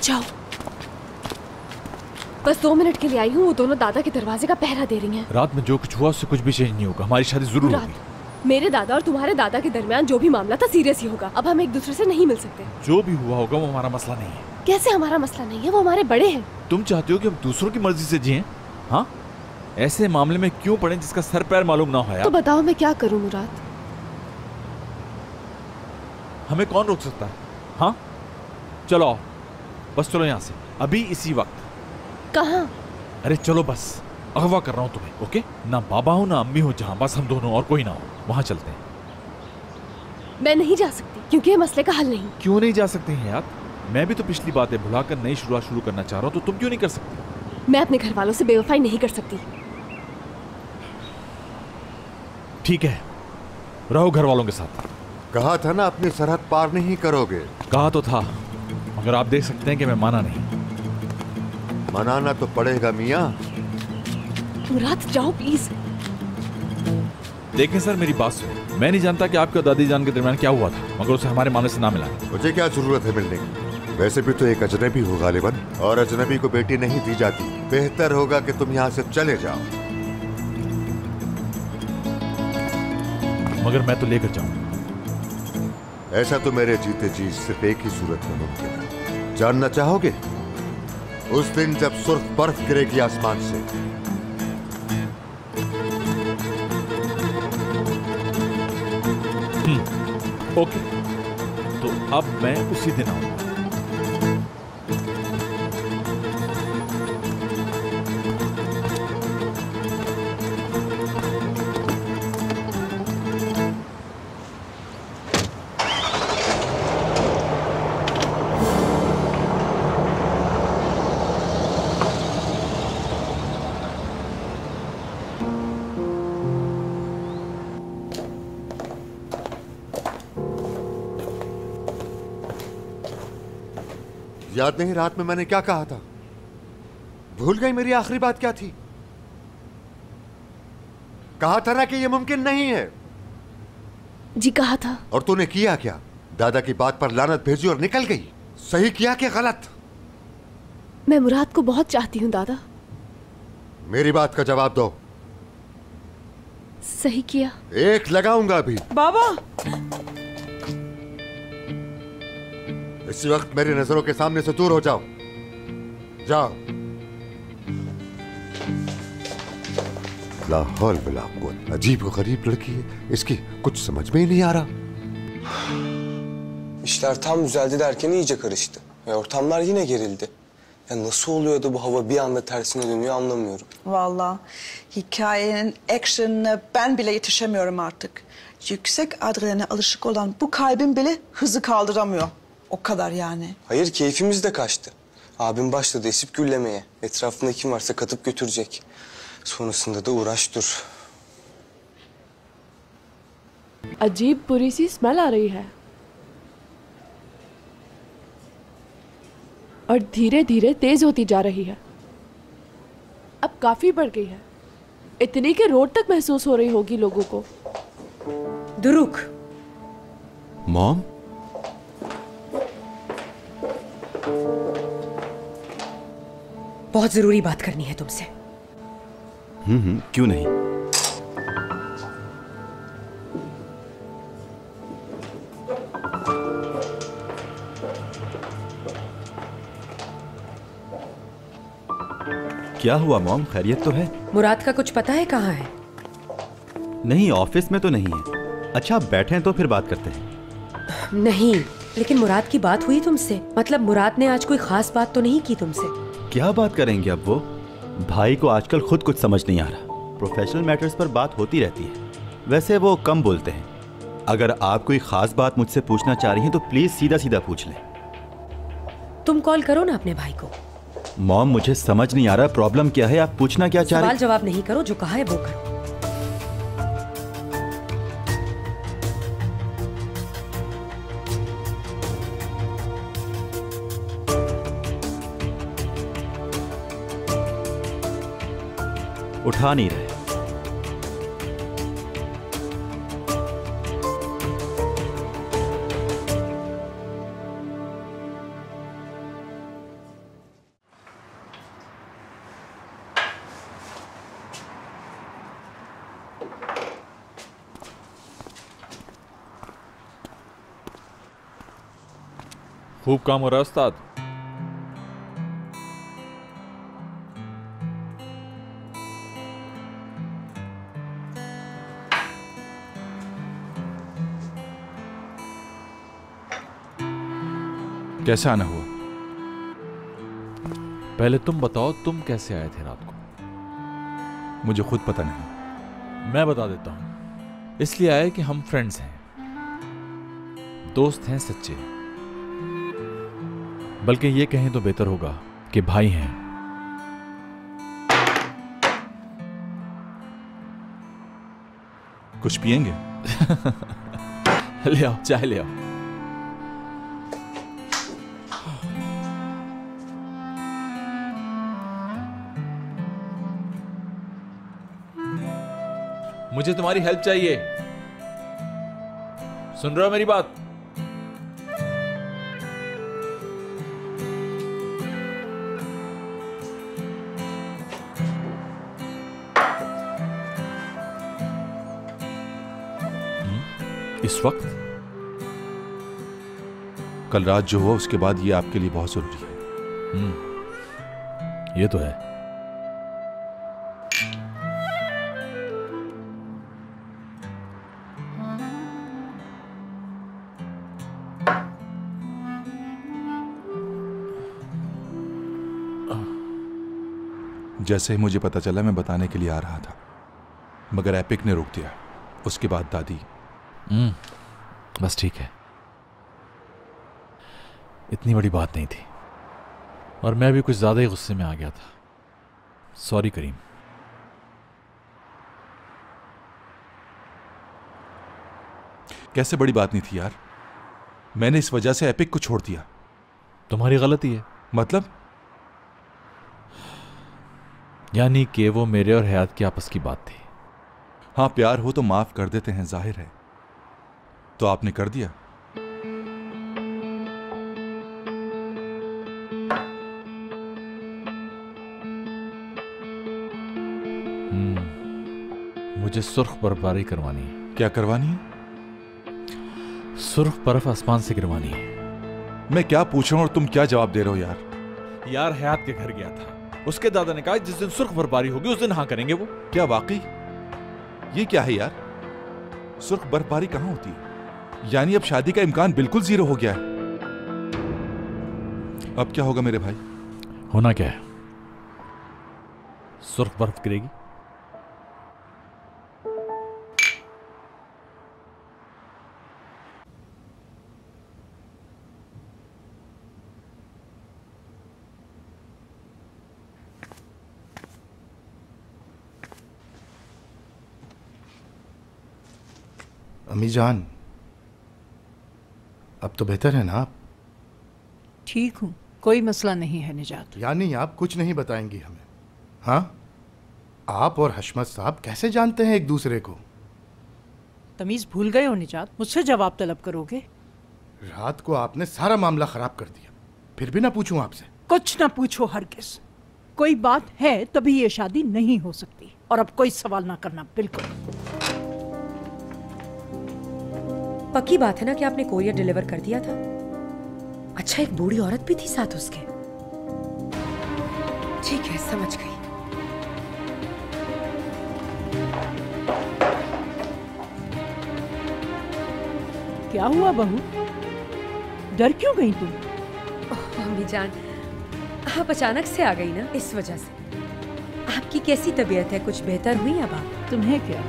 जाओ। बस 2 मिनट के लिए आई हूँ। वो दोनों दादा के दरवाजे का पहरा दे रही हैं। रात में जो कुछ हुआ उससे कुछ भी चेंज नहीं होगा। हमारी शादी जरूर होगी। मेरे दादा और तुम्हारे दादा के दरमियान जो भी मामला था सीरियस ही होगा। अब हम एक दूसरे से नहीं मिल सकते। जो भी हुआ होगा वो हमारा मसला नहीं है। कैसे हमारा मसला नहीं है? वो हमारे बड़े हैं। तुम चाहते हो कि हम दूसरों की मर्जी से जिएं? हाँ, ऐसे मामले में क्यों पड़े जिसका सर पैर मालूम ना हो? तो बताओ मैं क्या करूं मुराद? हमें कौन रोक सकता है? हाँ, चलो आओ, बस चलो यहाँ से अभी इसी वक्त। कहाँ? अरे चलो बस, अगवा कर रहा हूँ तुम्हें। ओके? ना बाबा हो ना अम्मी हो, जहाँ बस हम दोनों और कोई ना हो, वहां चलते हैं। मैं नहीं जा सकती क्योंकि ये मसले का हल नहीं। क्यों नहीं जा सकते हैं यार? मैं भी तो पिछली बातें भुलाकर नई शुरुआत शुरू करना चाह रहा हूँ, तो तुम क्यों नहीं कर सकती? मैं अपने घर वालों से बेवफाई नहीं कर सकती। ठीक है, रहो घर वालों के साथ। कहा था ना अपनी सरहद पार नहीं करोगे। कहा तो था, मगर आप देख सकते हैं कि मैं माना नहीं। मनाना तो पड़ेगा मियाँ। मुराद जाओ प्लीज। देखें सर, मेरी बात सुनो। मैं नहीं जानता कि आपके और दादी जान के दरमियान क्या हुआ था, मगर उसे हमारे मामले से ना मिला। मुझे क्या जरूरत है मिलने की? वैसे भी तो एक अजनबी हो गालिबन, और अजनबी को बेटी नहीं दी जाती। बेहतर होगा कि तुम यहाँ से चले जाओ। मगर मैं तो लेकर जाऊंगा। ऐसा तो मेरे जीते जी सिर्फ एक ही सूरत में मुमकिन है। जानना चाहोगे? उस दिन जब सुर्ख बर्फ गिरेगी आसमान से। ओके, तो अब मैं उसी दिन आऊंगा। याद नहीं रात में मैंने क्या कहा था? भूल गई मेरी आखिरी बात क्या थी? कहा था ना कि यह मुमकिन नहीं है। जी कहा था। और तूने किया क्या? दादा की बात पर लानत भेजी और निकल गई। सही किया कि गलत? मैं मुराद को बहुत चाहती हूँ दादा। मेरी बात का जवाब दो। सही किया। एक लगाऊंगा अभी। बाबा, इसी वक्त मेरी नजरों के सामने से दूर हो जाओ। जाओ। लाहौल वला कुव्वत। अजीब व गरीब लड़की है, इसकी कुछ समझ में ही नहीं आ रहा। İşler tam düzeldi derken iyice karıştı. Ve ortamlar yine gerildi. Ya nasıl oluyor da bu hava bir anda tersine dönüyor anlamıyorum. vallahi hikayenin action'ına ben bile yetişemiyorum artık. Yüksek adrenaline alışık olan bu kalbim bile hızı kaldıramıyor. O kadar yani. Hayır, keyfimiz de kaçtı. Abim başladı esip güllemeye. Etrafında kim varsa katıp götürecek. Sonrasında da uğraş dur. अजीब बुरी सी smell आ रही है और धीरे धीरे तेज होती जा रही है। अब काफी बढ़ गई है, इतनी कि रोड तक महसूस हो रही होगी लोगों को। दुरुक। मॉम, बहुत जरूरी बात करनी है तुमसे। क्यों नहीं? क्या हुआ मॉम, खैरियत तो है? मुराद का कुछ पता है कहाँ है? नहीं, ऑफिस में तो नहीं है। अच्छा बैठे हैं तो फिर बात करते हैं। नहीं, लेकिन मुराद की बात हुई तुमसे? मतलब मुराद ने आज कोई खास बात तो नहीं की तुमसे? क्या बात करेंगे अब वो? भाई को आजकल खुद कुछ समझ नहीं आ रहा। प्रोफेशनल मैटर्स पर बात होती रहती है। वैसे वो कम बोलते हैं। अगर आप कोई खास बात मुझसे पूछना चाह रही हैं तो प्लीज सीधा सीधा पूछ लें। तुम कॉल करो ना अपने भाई को। मॉम, मुझे समझ नहीं आ रहा प्रॉब्लम क्या है, आप पूछना क्या चाह रही? सवाल जवाब नहीं करो, जो कहा है वो करो। उठा नहीं रहे। खूब काम हो रहा है उस्ताद। कैसे आना हुआ? पहले तुम बताओ, तुम कैसे आए थे रात को? मुझे खुद पता नहीं। मैं बता देता हूं। इसलिए आए कि हम फ्रेंड्स हैं, दोस्त हैं सच्चे, बल्कि ये कहें तो बेहतर होगा कि भाई हैं। कुछ पिएंगे? ले आओ, चाय ले आओ। मुझे तुम्हारी हेल्प चाहिए। सुन रहे हो मेरी बात? इस वक्त? कल रात जो हुआ उसके बाद ये आपके लिए बहुत जरूरी है। ये तो है। जैसे ही मुझे पता चला मैं बताने के लिए आ रहा था, मगर एपिक ने रोक दिया। उसके बाद दादी। बस ठीक है, इतनी बड़ी बात नहीं थी, और मैं भी कुछ ज्यादा ही गुस्से में आ गया था। सॉरी करीम। कैसे बड़ी बात नहीं थी यार? मैंने इस वजह से एपिक को छोड़ दिया। तुम्हारी गलती है। मतलब? यानी कि वो मेरे और हयात की आपस की बात थी। हाँ, प्यार हो तो माफ कर देते हैं, जाहिर है। तो आपने कर दिया? मुझे सुर्ख बर्फबारी करवानी है। क्या करवानी है? सुर्ख बर्फ आसमान से गिरवानी है। मैं क्या पूछ रहा हूं और तुम क्या जवाब दे रहे हो यार? यार हयात के घर गया था, उसके दादा ने कहा जिस दिन सुर्ख बर्फबारी होगी उस दिन हाँ करेंगे वो। क्या वाकई? ये क्या है यार? सुर्ख बर्फबारी कहां होती है? यानी अब शादी का इम्कान बिल्कुल जीरो हो गया है। अब क्या होगा मेरे भाई? होना क्या है? सुर्ख बर्फ गिरेगी। अम्मी जान, अब तो बेहतर है ना आप? ठीक हूँ, कोई मसला नहीं है निजात। यानी आप कुछ नहीं बताएंगी हमें? हाँ, आप और हशमत साहब कैसे जानते हैं एक दूसरे को? तमीज भूल गए हो निजात? मुझसे जवाब तलब करोगे? रात को आपने सारा मामला खराब कर दिया, फिर भी ना पूछूं आपसे? कुछ ना पूछो हरगिज़। कोई बात है तभी ये शादी नहीं हो सकती, और अब कोई सवाल ना करना, बिल्कुल। पक्की बात है ना कि आपने कोरियर डिलीवर कर दिया था? अच्छा, एक बूढ़ी औरत भी थी साथ उसके? ठीक है, समझ गई। क्या हुआ बहू, डर क्यों गई तुम? अम्मी जान, आप अचानक से आ गई ना, इस वजह से। आपकी कैसी तबीयत है? कुछ बेहतर हुई अब आप? तुम्हें क्या?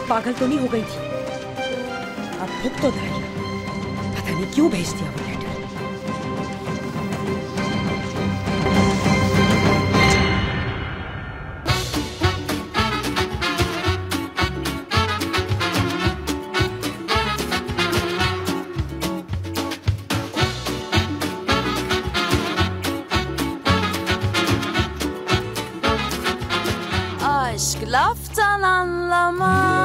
पागल तो नहीं हो गई थी? अब भूख तो नहीं, पता नहीं क्यों भेज दिया वो लेटर। आज aşk laftan anlamaz.